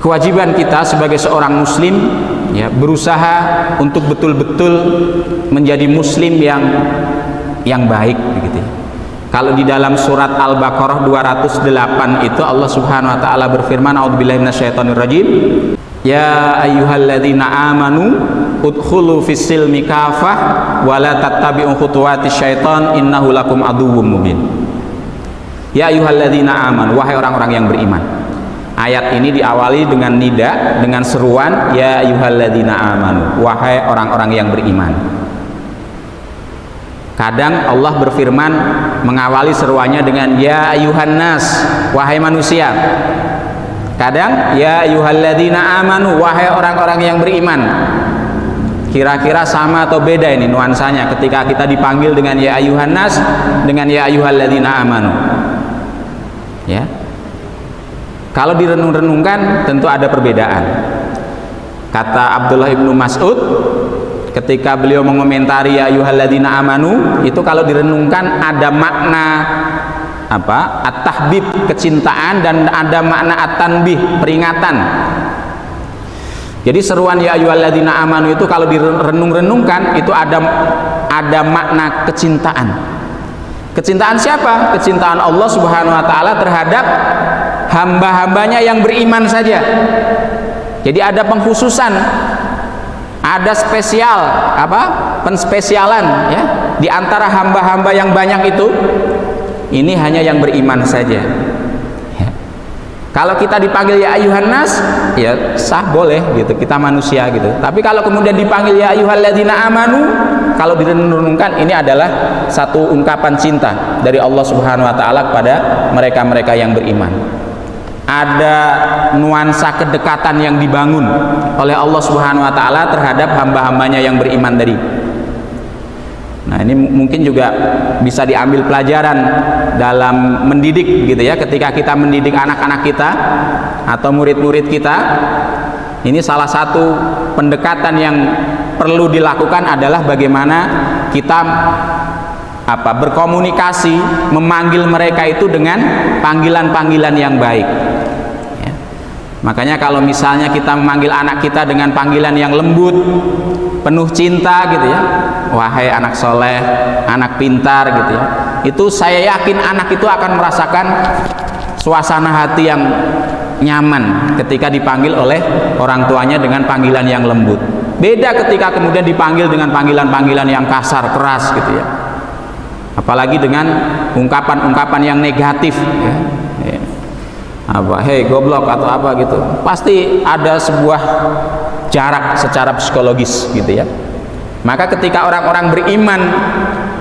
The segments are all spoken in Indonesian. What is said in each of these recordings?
kewajiban kita sebagai seorang muslim ya, berusaha untuk betul-betul menjadi muslim yang baik begitu ya. Kalau di dalam surat Al-Baqarah 208 itu Allah Subhanahu wa taala berfirman, a'udzubillahi minasyaitonirrajim, ya ayyuhalladzina amanu udkhulu fis-silmi kafah wa la tattabi'u khutuwatis syaiton innahu lakum aduwwum mubin. Ya ayyuhalladzina amanu, wahai orang-orang yang beriman. Ayat ini diawali dengan nida, dengan seruan ya ayyuhalladzina amanu, wahai orang-orang yang beriman. Kadang Allah berfirman mengawali seruannya dengan ya ayyuhan nas, wahai manusia. Kadang ya ayyuhalladzina amanu, wahai orang-orang yang beriman. Kira-kira sama atau beda ini nuansanya ketika kita dipanggil dengan ya ayyuhan nas dengan ya ayyuhalladzina amanu? Ya. Kalau direnung-renungkan tentu ada perbedaan. Kata Abdullah ibnu Mas'ud ketika beliau mengomentari ya ayyuhalladzina amanu, itu kalau direnungkan ada makna apa? At-tahbib, kecintaan, dan ada makna at-tanbih, peringatan. Jadi seruan ya ayyuhalladzina amanu itu kalau direnung-renungkan itu ada makna kecintaan. Kecintaan siapa? Kecintaan Allah Subhanahu wa taala terhadap hamba-hambanya yang beriman saja. Jadi ada pengkhususan, ada spesial penspesialan ya, di antara hamba-hamba yang banyak itu, ini hanya yang beriman saja ya. Kalau kita dipanggil ya ayyuhan nas, ya sah, boleh gitu, kita manusia gitu. Tapi kalau kemudian dipanggil ya ayyuhalladzina amanu, kalau direnungkan ini adalah satu ungkapan cinta dari Allah Subhanahu wa taala kepada mereka-mereka yang beriman. Ada nuansa kedekatan yang dibangun oleh Allah Subhanahu wa taala terhadap hamba-hambanya yang beriman tadi. Nah, ini mungkin juga bisa diambil pelajaran dalam mendidik gitu ya, ketika kita mendidik anak-anak kita atau murid-murid kita. Ini salah satu pendekatan yang perlu dilakukan adalah bagaimana kita berkomunikasi, memanggil mereka itu dengan panggilan-panggilan yang baik ya. Makanya kalau misalnya kita memanggil anak kita dengan panggilan yang lembut, penuh cinta gitu ya, wahai anak soleh, anak pintar gitu ya, itu saya yakin anak itu akan merasakan suasana hati yang nyaman ketika dipanggil oleh orang tuanya dengan panggilan yang lembut. Beda ketika kemudian dipanggil dengan panggilan-panggilan yang kasar, keras gitu ya, apalagi dengan ungkapan-ungkapan yang negatif ya. Hei goblok atau apa gitu, pasti ada sebuah jarak secara psikologis gitu ya. Maka ketika orang-orang beriman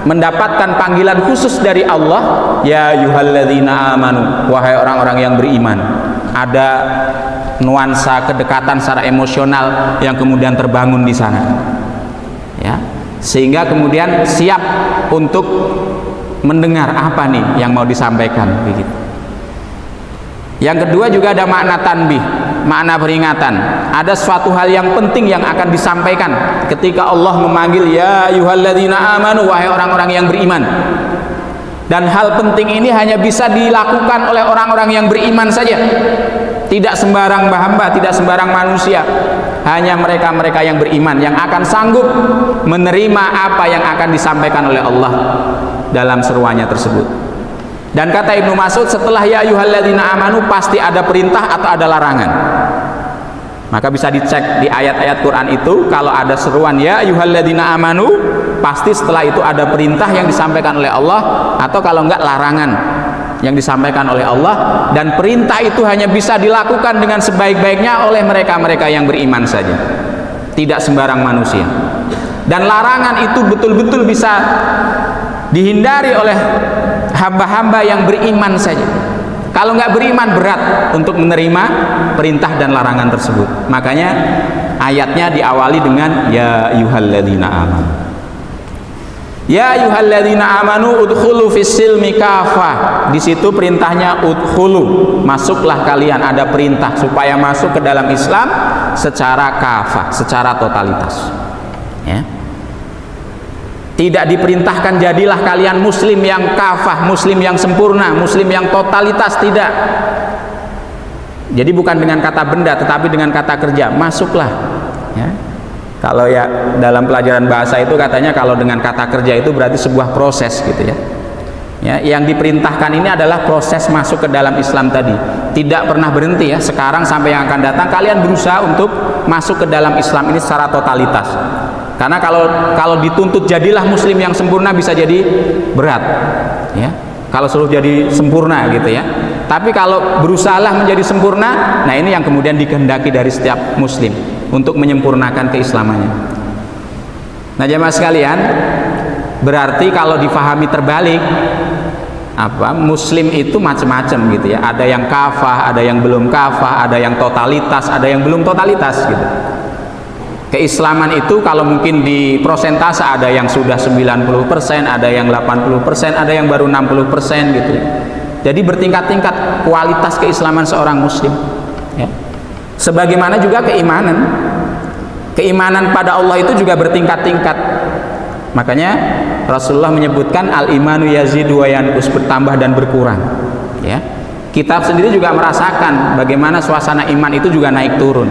mendapatkan panggilan khusus dari Allah, ya ayyuhalladzina amanu, wahai orang-orang yang beriman, ada nuansa kedekatan secara emosional yang kemudian terbangun di sana ya, sehingga kemudian siap untuk mendengar apa nih yang mau disampaikan begitu. Yang kedua juga ada makna tanbih, makna peringatan. Ada suatu hal yang penting yang akan disampaikan ketika Allah memanggil ya ayyuhalladzina amanu, wahai orang-orang yang beriman. Dan hal penting ini hanya bisa dilakukan oleh orang-orang yang beriman saja, tidak sembarang hamba, tidak sembarang manusia. Hanya mereka-mereka yang beriman yang akan sanggup menerima apa yang akan disampaikan oleh Allah dalam seruannya tersebut. Dan kata Ibnu Mas'ud, setelah ya ayyuhalladzina amanu pasti ada perintah atau ada larangan. Maka bisa dicek di ayat-ayat Quran itu, kalau ada seruan ya ayyuhalladzina amanu, pasti setelah itu ada perintah yang disampaikan oleh Allah, atau kalau enggak larangan yang disampaikan oleh Allah. Dan perintah itu hanya bisa dilakukan dengan sebaik-baiknya oleh mereka-mereka yang beriman saja, tidak sembarang manusia. Dan larangan itu betul-betul bisa dihindari oleh hamba-hamba yang beriman saja. Kalau nggak beriman, berat untuk menerima perintah dan larangan tersebut. Makanya ayatnya diawali dengan ya ayyuhalladzina amanu. Ya ayyuhalladzina amanu udkhulu fis-silmi kafah. Di situ perintahnya udkhulu, masuklah kalian, ada perintah supaya masuk ke dalam Islam secara kafah, secara totalitas. Ya. Tidak diperintahkan jadilah kalian muslim yang kafah, muslim yang sempurna, muslim yang totalitas, tidak. Jadi bukan dengan kata benda, tetapi dengan kata kerja. Masuklah. Ya. Kalau ya dalam pelajaran bahasa itu katanya kalau dengan kata kerja itu berarti sebuah proses gitu ya. Ya, yang diperintahkan ini adalah proses masuk ke dalam Islam tadi. Tidak pernah berhenti ya. Sekarang sampai yang akan datang kalian berusaha untuk masuk ke dalam Islam ini secara totalitas. Karena kalau dituntut jadilah muslim yang sempurna bisa jadi berat. Ya. Kalau suruh jadi sempurna gitu ya. Tapi kalau berusahalah menjadi sempurna, nah ini yang kemudian dikehendaki dari setiap muslim untuk menyempurnakan keislamannya. Nah jemaah sekalian, berarti kalau difahami terbalik, muslim itu macam-macam gitu ya. Ada yang kafah, ada yang belum kafah, ada yang totalitas, ada yang belum totalitas gitu. Keislaman itu kalau mungkin di prosentase ada yang sudah 90%, ada yang 80%, ada yang baru 60% gitu ya. Jadi bertingkat-tingkat kualitas keislaman seorang muslim ya. Sebagaimana juga keimanan pada Allah itu juga bertingkat-tingkat. Makanya Rasulullah menyebutkan al-imanu yazidu wa yanqus, bertambah dan berkurang ya. Kita sendiri juga merasakan bagaimana suasana iman itu juga naik turun.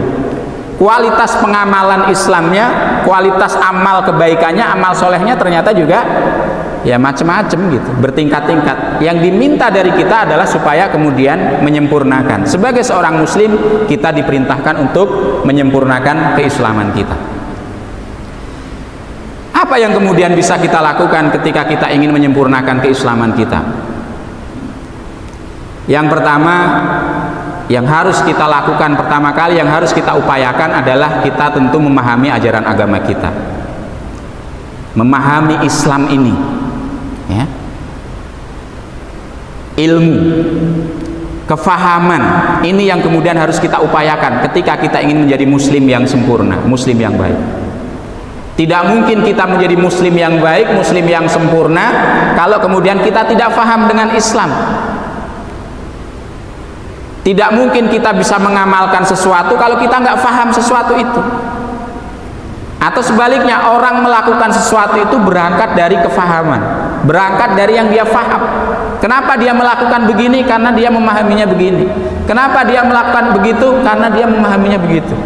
Kualitas pengamalan Islamnya, kualitas amal kebaikannya, amal solehnya ternyata juga ya macam-macam gitu, bertingkat-tingkat. Yang diminta dari kita adalah supaya kemudian menyempurnakan. Sebagai seorang muslim, kita diperintahkan untuk menyempurnakan keislaman kita. Apa yang kemudian bisa kita lakukan ketika kita ingin menyempurnakan keislaman kita? Yang pertama, yang harus kita lakukan pertama kali, yang harus kita upayakan adalah kita tentu memahami ajaran agama kita, memahami Islam ini ya. Ilmu, kefahaman ini yang kemudian harus kita upayakan ketika kita ingin menjadi muslim yang sempurna, muslim yang baik. Tidak mungkin kita menjadi muslim yang baik, muslim yang sempurna kalau kemudian kita tidak faham dengan Islam. Tidak mungkin kita bisa mengamalkan sesuatu kalau kita nggak faham sesuatu itu. Atau sebaliknya, orang melakukan sesuatu itu berangkat dari kefahaman, berangkat dari yang dia faham. Kenapa dia melakukan begini? Karena dia memahaminya begini. Kenapa dia melakukan begitu? Karena dia memahaminya begitu.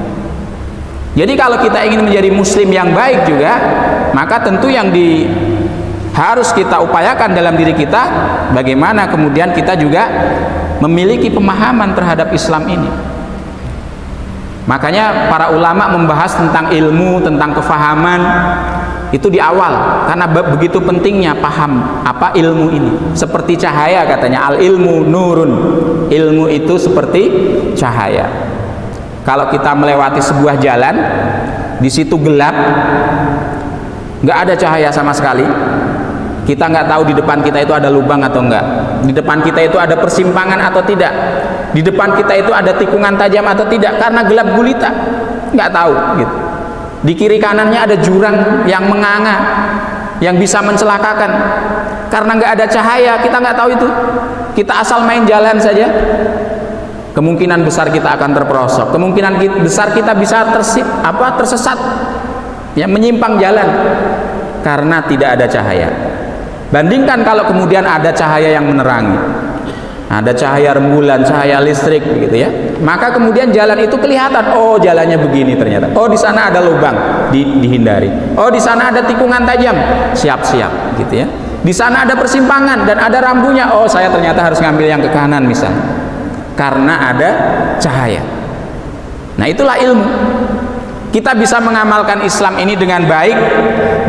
Jadi kalau kita ingin menjadi muslim yang baik juga, maka tentu yang harus kita upayakan dalam diri kita, bagaimana kemudian kita juga memiliki pemahaman terhadap Islam ini. Makanya para ulama membahas tentang ilmu, tentang kefahaman itu di awal, karena begitu pentingnya paham apa ilmu ini. Seperti cahaya katanya, al ilmu nurun, ilmu itu seperti cahaya. Kalau kita melewati sebuah jalan, di situ gelap, nggak ada cahaya sama sekali, kita nggak tahu di depan kita itu ada lubang atau enggak, di depan kita itu ada persimpangan atau tidak, di depan kita itu ada tikungan tajam atau tidak, karena gelap gulita, nggak tahu gitu. Di kiri kanannya ada jurang yang menganga, yang bisa mencelakakan, karena nggak ada cahaya kita nggak tahu itu. Kita asal main jalan saja, kemungkinan besar kita akan terperosok, kemungkinan besar kita bisa tersesat ya, menyimpang jalan karena tidak ada cahaya. Bandingkan kalau kemudian ada cahaya yang menerangi, ada cahaya rembulan, cahaya listrik begitu ya, maka kemudian jalan itu kelihatan, oh jalannya begini ternyata, oh di sana ada lubang, dihindari, oh di sana ada tikungan tajam, siap-siap gitu ya, di sana ada persimpangan dan ada rambunya, oh saya ternyata harus ngambil yang ke kanan misalnya, karena ada cahaya. Nah itulah ilmu. Kita bisa mengamalkan Islam ini dengan baik,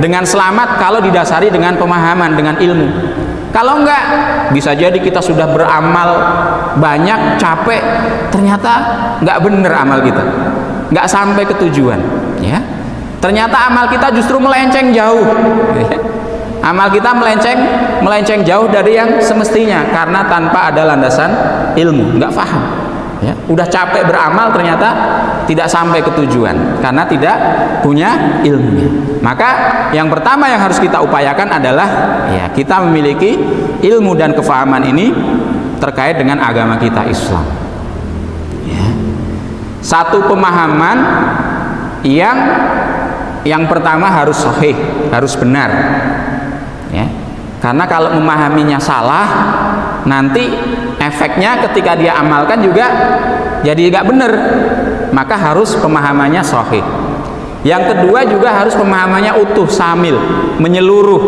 dengan selamat kalau didasari dengan pemahaman, dengan ilmu. Kalau enggak, bisa jadi kita sudah beramal banyak, capek, ternyata enggak benar amal kita, enggak sampai ke tujuan ya. Ternyata amal kita justru melenceng jauh ya. Amal kita melenceng jauh dari yang semestinya, karena tanpa ada landasan ilmu, enggak paham ya. Udah capek beramal ternyata tidak sampai ke tujuan karena tidak punya ilmunya. Maka yang pertama yang harus kita upayakan adalah ya kita memiliki ilmu dan kefahaman ini terkait dengan agama kita Islam ya. Satu pemahaman yang pertama harus sahih, harus benar ya. Karena kalau memahaminya salah, nanti efeknya ketika dia amalkan juga jadi nggak benar. Maka harus pemahamannya sahih. Yang kedua juga harus pemahamannya utuh, samil, menyeluruh,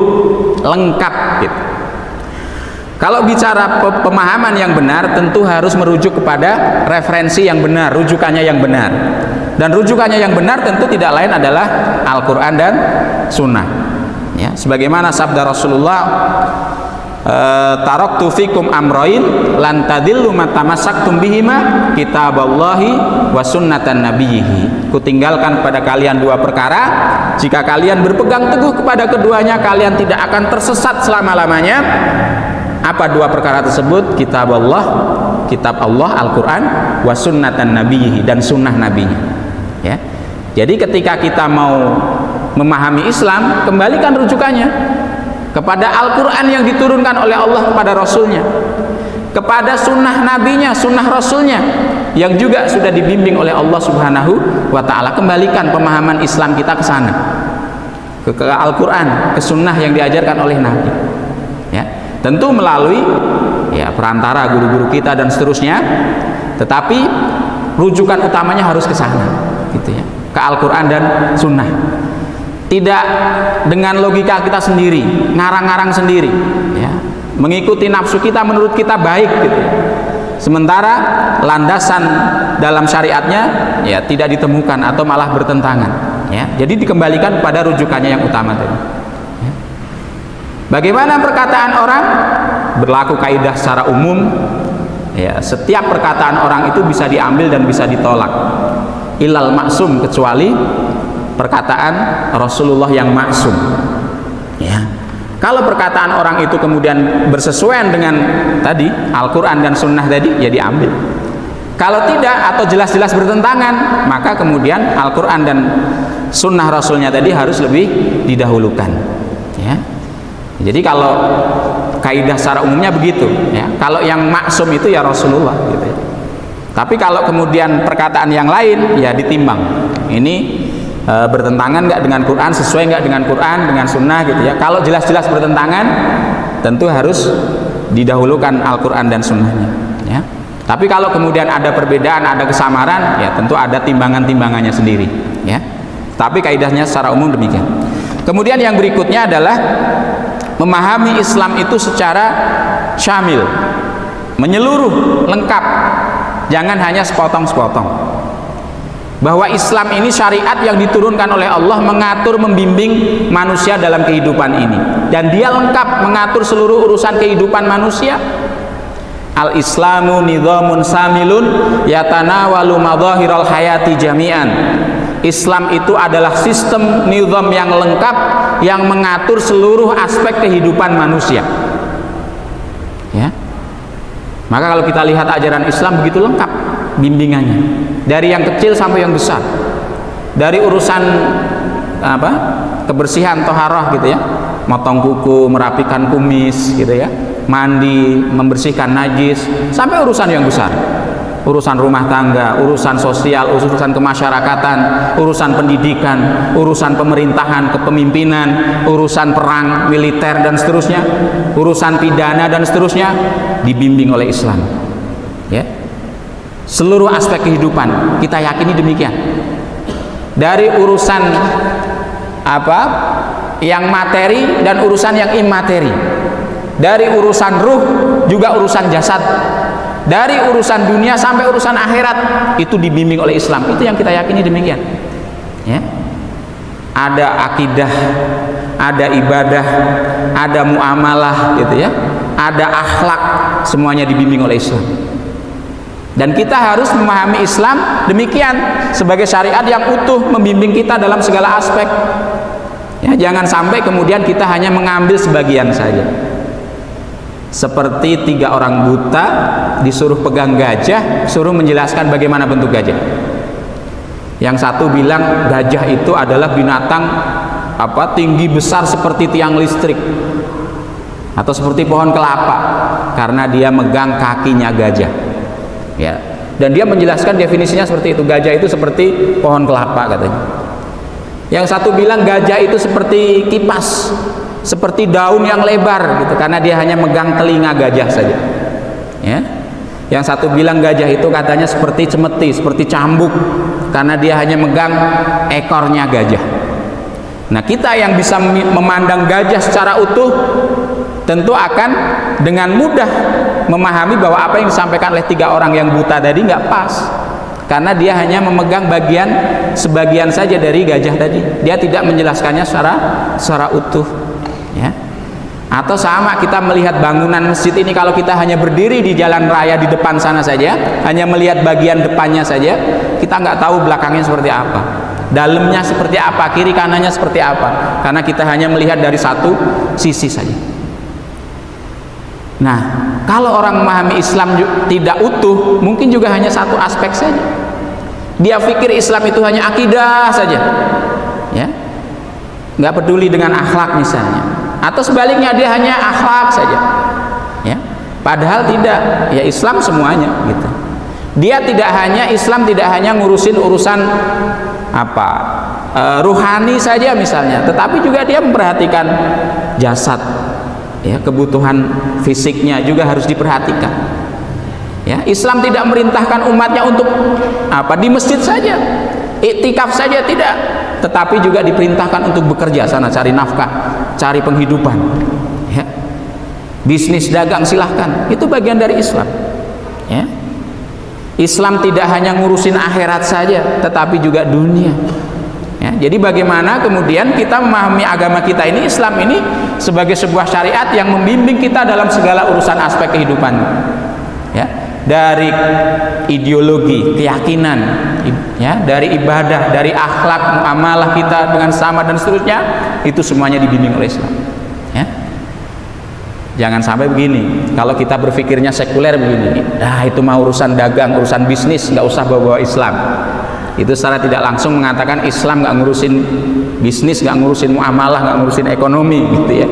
lengkap gitu. Kalau bicara pemahaman yang benar, tentu harus merujuk kepada referensi yang benar, rujukannya yang benar. Dan rujukannya yang benar tentu tidak lain adalah Al-Quran dan Sunnah. Ya, sebagaimana sabda Rasulullah, taraktu fikum amroin lan tadillu matamassaktum bihima kitaballahi wa sunnatan nabiyhi. Kutinggalkan kepada kalian dua perkara, jika kalian berpegang teguh kepada keduanya, kalian tidak akan tersesat selama-lamanya. Apa dua perkara tersebut? Kitab Allah, Al-Quran, wa sunnatan nabiyhi, dan sunnah nabinya. Ya. Jadi ketika kita mau memahami Islam, kembalikan rujukannya kepada Al-Quran yang diturunkan oleh Allah kepada Rasulnya, kepada sunnah nabinya, sunnah Rasulnya yang juga sudah dibimbing oleh Allah Subhanahu wa ta'ala. Kembalikan pemahaman Islam kita ke sana, ke Al-Quran, ke sunnah yang diajarkan oleh Nabi. Ya. Tentu melalui ya perantara guru-guru kita dan seterusnya, tetapi rujukan utamanya harus ke sana, gitu ya, ke Al-Quran dan Sunnah. Tidak dengan logika kita sendiri, ngarang-ngarang sendiri, ya, mengikuti nafsu kita menurut kita baik, gitu ya. Sementara landasan dalam syariatnya ya tidak ditemukan atau malah bertentangan. Ya, jadi dikembalikan pada rujukannya yang utama tadi. Bagaimana perkataan orang? Berlaku kaidah secara umum, ya, setiap perkataan orang itu bisa diambil dan bisa ditolak. Ilal maksum, kecuali perkataan Rasulullah yang maksum. Ya. Kalau perkataan orang itu kemudian bersesuaian dengan tadi Al-Quran dan Sunnah tadi, ya diambil. Kalau tidak atau jelas-jelas bertentangan, maka kemudian Al-Quran dan Sunnah Rasulnya tadi harus lebih didahulukan. Ya. Jadi kalau kaidah secara umumnya begitu, ya. Kalau yang maksum itu ya Rasulullah, gitu ya. Tapi kalau kemudian perkataan yang lain, ya ditimbang. Ini bertentangan nggak dengan Quran, sesuai nggak dengan Quran, dengan Sunnah, gitu ya. Kalau jelas-jelas bertentangan, tentu harus didahulukan Al-Quran dan Sunnahnya. Ya. Tapi kalau kemudian ada perbedaan, ada kesamaran, ya tentu ada timbangan-timbangannya sendiri. Ya. Tapi kaidahnya secara umum demikian. Kemudian yang berikutnya adalah memahami Islam itu secara syamil, menyeluruh, lengkap, jangan hanya sepotong-sepotong. Bahwa Islam ini syariat yang diturunkan oleh Allah, mengatur, membimbing manusia dalam kehidupan ini, dan dia lengkap mengatur seluruh urusan kehidupan manusia. Al-Islamu nidhamun samilun yatanawalu madhahiral hayati jami'an. Islam itu adalah sistem nizam yang lengkap yang mengatur seluruh aspek kehidupan manusia. Ya. Maka kalau kita lihat ajaran Islam begitu lengkap bimbingannya, dari yang kecil sampai yang besar. Dari urusan kebersihan toharoh, gitu ya, motong kuku, merapikan kumis, gitu ya, mandi, membersihkan najis, sampai urusan yang besar. Urusan rumah tangga, urusan sosial, urusan kemasyarakatan, urusan pendidikan, urusan pemerintahan, kepemimpinan, urusan perang, militer dan seterusnya, urusan pidana dan seterusnya, dibimbing oleh Islam. Ya. Seluruh aspek kehidupan kita yakini demikian. Dari urusan yang materi dan urusan yang imateri. Dari urusan ruh juga urusan jasad. Dari urusan dunia sampai urusan akhirat itu dibimbing oleh Islam. Itu yang kita yakini demikian. Ya. Ada akidah, ada ibadah, ada muamalah, gitu ya, ada akhlak, semuanya dibimbing oleh Islam. Dan kita harus memahami Islam demikian, sebagai syariat yang utuh, membimbing kita dalam segala aspek. Ya, jangan sampai kemudian kita hanya mengambil sebagian saja. Seperti 3 orang buta disuruh pegang gajah, suruh menjelaskan bagaimana bentuk gajah. Yang satu bilang gajah itu adalah binatang tinggi besar seperti tiang listrik atau seperti pohon kelapa karena dia megang kakinya gajah. Ya. Dan dia menjelaskan definisinya seperti itu, gajah itu seperti pohon kelapa, katanya. Yang satu bilang gajah itu seperti kipas, seperti daun yang lebar, gitu, karena dia hanya megang telinga gajah saja. Ya. Yang satu bilang gajah itu katanya seperti cemeti, seperti cambuk, karena dia hanya megang ekornya gajah. Nah, kita yang bisa memandang gajah secara utuh tentu akan dengan mudah memahami bahwa apa yang disampaikan oleh 3 orang yang buta tadi nggak pas, karena dia hanya memegang sebagian saja dari gajah tadi. Dia tidak menjelaskannya secara utuh, ya. Atau sama, kita melihat bangunan masjid ini, kalau kita hanya berdiri di jalan raya di depan sana saja, hanya melihat bagian depannya saja, kita nggak tahu belakangnya seperti apa, dalamnya seperti apa, kiri kanannya seperti apa, karena kita hanya melihat dari satu sisi saja. Nah, kalau orang memahami Islam tidak utuh, mungkin juga hanya satu aspek saja. Dia pikir Islam itu hanya akidah saja, ya, nggak peduli dengan akhlak misalnya. Atau sebaliknya, dia hanya akhlak saja, ya. Padahal tidak, ya Islam semuanya gitu. Islam tidak hanya ngurusin urusan ruhani saja misalnya, tetapi juga dia memperhatikan jasad, ya, kebutuhan fisiknya juga harus diperhatikan. Ya, Islam tidak merintahkan umatnya untuk di masjid saja, iktikaf saja, tidak, tetapi juga diperintahkan untuk bekerja sana, cari nafkah, cari penghidupan, ya. Bisnis dagang silahkan, itu bagian dari Islam, ya. Islam tidak hanya ngurusin akhirat saja, tetapi juga dunia, ya. Jadi bagaimana kemudian kita memahami agama kita ini, Islam ini, sebagai sebuah syariat yang membimbing kita dalam segala urusan aspek kehidupan, ya. Dari ideologi, keyakinan, ya, dari ibadah, dari akhlak, muamalah kita dengan sama dan seterusnya, itu semuanya dibimbing oleh Islam, ya. Jangan sampai begini, kalau kita berpikirnya sekuler begini, itu mah urusan dagang, urusan bisnis, nggak usah bawa Islam. Itu secara tidak langsung mengatakan Islam nggak ngurusin bisnis, nggak ngurusin muamalah, nggak ngurusin ekonomi, gitu ya.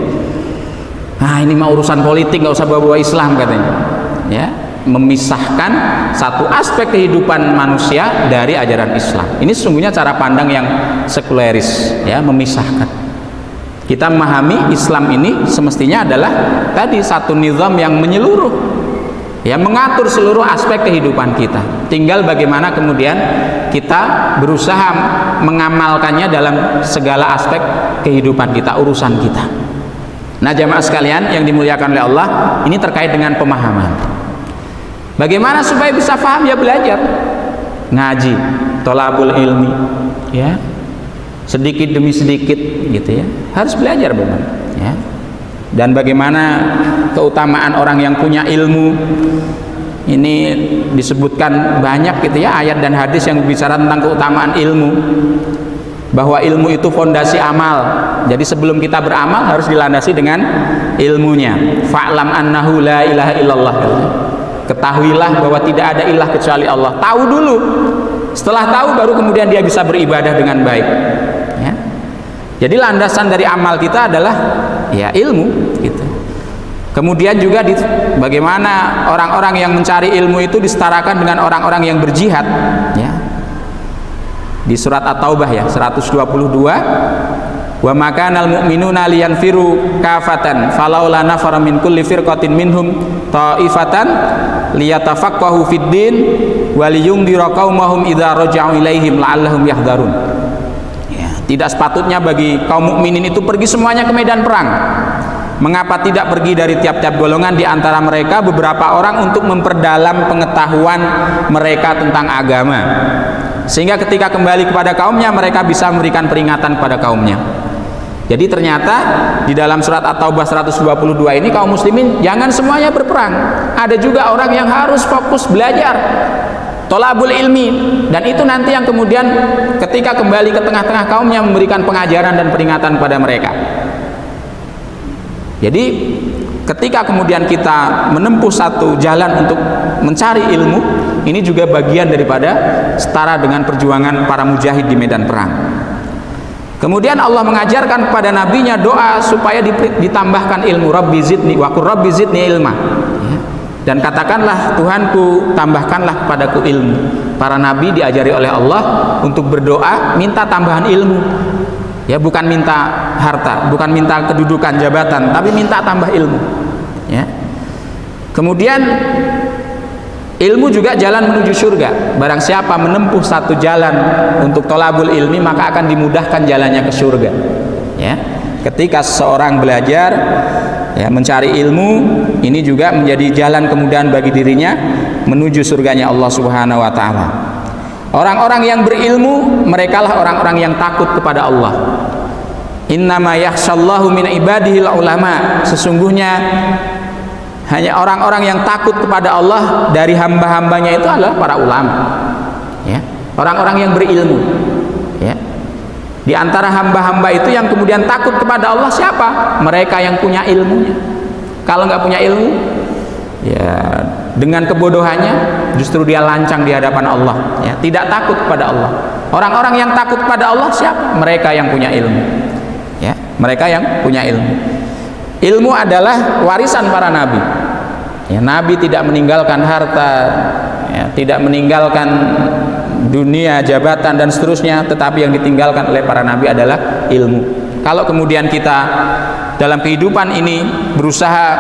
Ini mah urusan politik, nggak usah bawa Islam katanya, ya. Memisahkan satu aspek kehidupan manusia dari ajaran Islam. Ini sesungguhnya cara pandang yang sekuleris, ya, memisahkan. Kita memahami Islam ini semestinya adalah tadi satu nizam yang menyeluruh, ya, mengatur seluruh aspek kehidupan kita. Tinggal bagaimana kemudian kita berusaha mengamalkannya dalam segala aspek kehidupan kita, urusan kita. Nah, jamaah sekalian yang dimuliakan oleh Allah, ini terkait dengan pemahaman. Bagaimana supaya bisa paham? Ya belajar, ngaji, tolabul ilmi, ya, sedikit demi sedikit, gitu ya, harus belajar benar, ya. Dan bagaimana keutamaan orang yang punya ilmu, ini disebutkan banyak, gitu ya, ayat dan hadis yang berbicara tentang keutamaan ilmu, bahwa ilmu itu fondasi amal. Jadi sebelum kita beramal harus dilandasi dengan ilmunya. Fa'lam annahu la ilaha illallah, ketahuilah bahwa tidak ada ilah kecuali Allah. Tahu dulu, setelah tahu baru kemudian dia bisa beribadah dengan baik, ya. Jadi landasan dari amal kita adalah, ya, ilmu, gitu. Kemudian juga bagaimana orang-orang yang mencari ilmu itu disetarakan dengan orang-orang yang berjihad, ya. Di surat At-Taubah, ya, 122, wa makanal mu'minuna liyanfiru kafatan falaula nafara min kulli firqatin minhum ta'ifatan liyatafaqahu fid din wa liyundira qaumahum idza raja'u ilaihim la'allahum yahdharun. Ya, tidak sepatutnya bagi kaum mukminin itu pergi semuanya ke medan perang. Mengapa tidak pergi dari tiap-tiap golongan di antara mereka beberapa orang untuk memperdalam pengetahuan mereka tentang agama, sehingga ketika kembali kepada kaumnya mereka bisa memberikan peringatan kepada kaumnya. Jadi ternyata di dalam surat At-Taubah 122 ini kaum muslimin jangan semuanya berperang. Ada juga orang yang harus fokus belajar, tolabul ilmi, dan itu nanti yang kemudian ketika kembali ke tengah-tengah kaumnya memberikan pengajaran dan peringatan kepada mereka. Jadi ketika kemudian kita menempuh satu jalan untuk mencari ilmu, ini juga bagian daripada setara dengan perjuangan para mujahid di medan perang. Kemudian Allah mengajarkan kepada nabinya doa supaya ditambahkan ilmu. Rabbi zidni wa qur rabbi zidni ilma, ya. Dan katakanlah, Tuhanku tambahkanlah kepadaku ilmu. Para nabi diajari oleh Allah untuk berdoa minta tambahan ilmu, ya, bukan minta harta, bukan minta kedudukan jabatan, tapi minta tambah ilmu, ya. Kemudian Ilmu juga jalan menuju surga. Barang siapa menempuh satu jalan untuk thalabul ilmi, maka akan dimudahkan jalannya ke surga. Ya, ketika seseorang belajar, ya, mencari ilmu, ini juga menjadi jalan kemudahan bagi dirinya menuju surganya Allah Subhanahu wa taala. Orang-orang yang berilmu, merekalah orang-orang yang takut kepada Allah. Innama yakhshallahu min ibadihil ulama. Sesungguhnya hanya orang-orang yang takut kepada Allah dari hamba-hambanya itu adalah para ulama, ya, orang-orang yang berilmu. Ya, di antara hamba-hamba itu yang kemudian takut kepada Allah siapa? Mereka yang punya ilmunya. Kalau nggak punya ilmu, ya dengan kebodohannya justru dia lancang di hadapan Allah. Ya, tidak takut kepada Allah. Orang-orang yang takut kepada Allah siapa? Mereka yang punya ilmu. Ya, mereka yang punya ilmu. Ilmu adalah warisan para nabi. Ya, nabi tidak meninggalkan harta, ya, tidak meninggalkan dunia, jabatan dan seterusnya, tetapi yang ditinggalkan oleh para nabi adalah ilmu. Kalau kemudian kita dalam kehidupan ini berusaha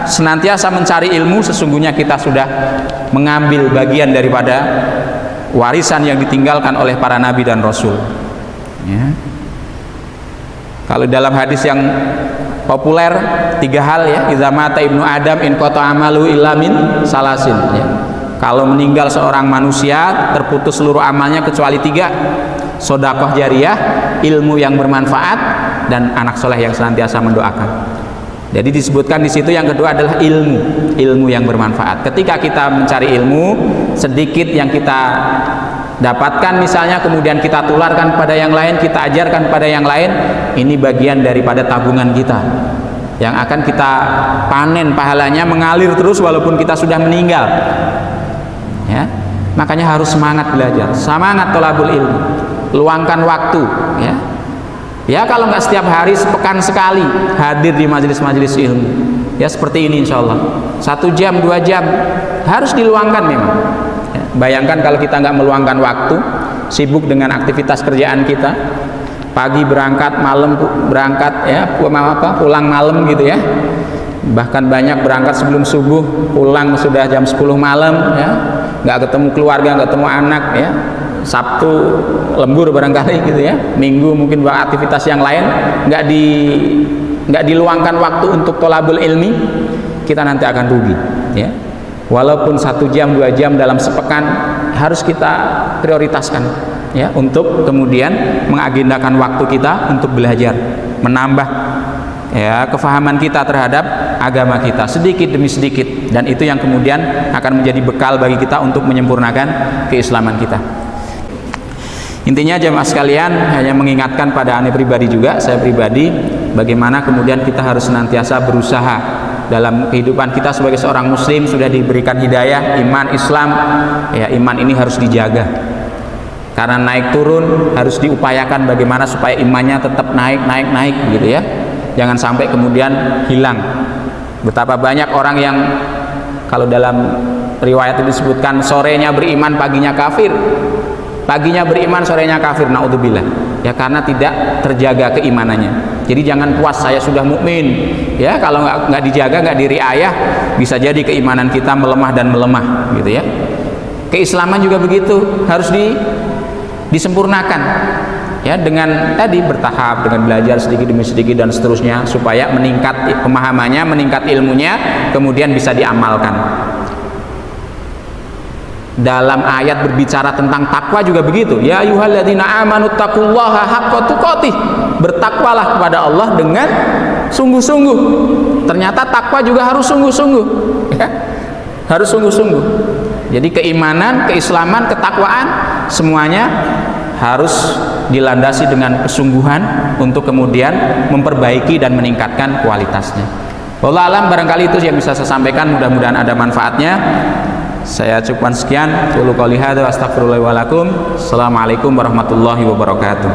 senantiasa mencari ilmu, sesungguhnya kita sudah mengambil bagian daripada warisan yang ditinggalkan oleh para nabi dan rasul. Ya. Kalau dalam hadis yang populer 3 hal, ya, idza mata ibnu adam in qata amalu illa min salasin, ya. Kalau meninggal seorang manusia terputus seluruh amalnya kecuali 3: sedekah jariyah, ilmu yang bermanfaat, dan anak soleh yang senantiasa mendoakan. Jadi disebutkan di situ yang kedua adalah ilmu yang bermanfaat. Ketika kita mencari ilmu, sedikit yang kita dapatkan misalnya kemudian kita tularkan pada yang lain, kita ajarkan pada yang lain, ini bagian daripada tabungan kita yang akan kita panen pahalanya, mengalir terus walaupun kita sudah meninggal. Ya, makanya harus semangat belajar, semangat thalabul ilmi, luangkan waktu. Ya, ya kalau nggak setiap hari, sepekan sekali hadir di majelis-majelis ilmu. Ya seperti ini insya Allah, 1 jam 2 jam harus diluangkan memang. Bayangkan kalau kita nggak meluangkan waktu, sibuk dengan aktivitas kerjaan kita, pagi berangkat, malam berangkat, ya, pulang malam gitu ya. Bahkan banyak berangkat sebelum subuh, pulang sudah jam 10 malam, ya, nggak ketemu keluarga, nggak ketemu anak, ya. Sabtu lembur barangkali gitu ya, Minggu mungkin buat aktivitas yang lain, nggak diluangkan waktu untuk thalabul ilmi, kita nanti akan rugi, ya. Walaupun 1 jam 2 jam dalam sepekan harus kita prioritaskan, ya, untuk kemudian mengagendakan waktu kita untuk belajar, menambah, ya, kefahaman kita terhadap agama kita sedikit demi sedikit, dan itu yang kemudian akan menjadi bekal bagi kita untuk menyempurnakan keislaman kita. Intinya jemaah sekalian, hanya mengingatkan pada ane pribadi juga, saya pribadi, bagaimana kemudian kita harus senantiasa berusaha dalam kehidupan kita sebagai seorang muslim. Sudah diberikan hidayah, iman, Islam, ya, iman ini harus dijaga karena naik turun, harus diupayakan bagaimana supaya imannya tetap naik gitu ya, jangan sampai kemudian hilang. Betapa banyak orang yang kalau dalam riwayat itu disebutkan sorenya beriman, paginya kafir, paginya beriman, sorenya kafir, naudzubillah, ya, karena tidak terjaga keimanannya. Jadi jangan puas saya sudah mukmin, ya, kalau nggak dijaga, nggak diriayah, bisa jadi keimanan kita melemah dan melemah gitu ya. Keislaman juga begitu, harus disempurnakan, ya, dengan tadi bertahap, dengan belajar sedikit demi sedikit dan seterusnya, supaya meningkat pemahamannya, meningkat ilmunya, kemudian bisa diamalkan. Dalam ayat berbicara tentang takwa juga begitu, ya ayyuhalladzina amanu taqullaha haqqa tuqatih, bertakwalah kepada Allah dengan sungguh-sungguh. Ternyata takwa juga harus sungguh-sungguh, ya, harus sungguh-sungguh. Jadi keimanan, keislaman, ketakwaan, semuanya harus dilandasi dengan kesungguhan untuk kemudian memperbaiki dan meningkatkan kualitasnya. Wallahu alam, barangkali itu yang bisa saya sampaikan, mudah-mudahan ada manfaatnya. Saya cukupkan sekian. Qulu qouli hadza wa astaghfirullahi wa lakum. Assalamualaikum warahmatullahi wabarakatuh.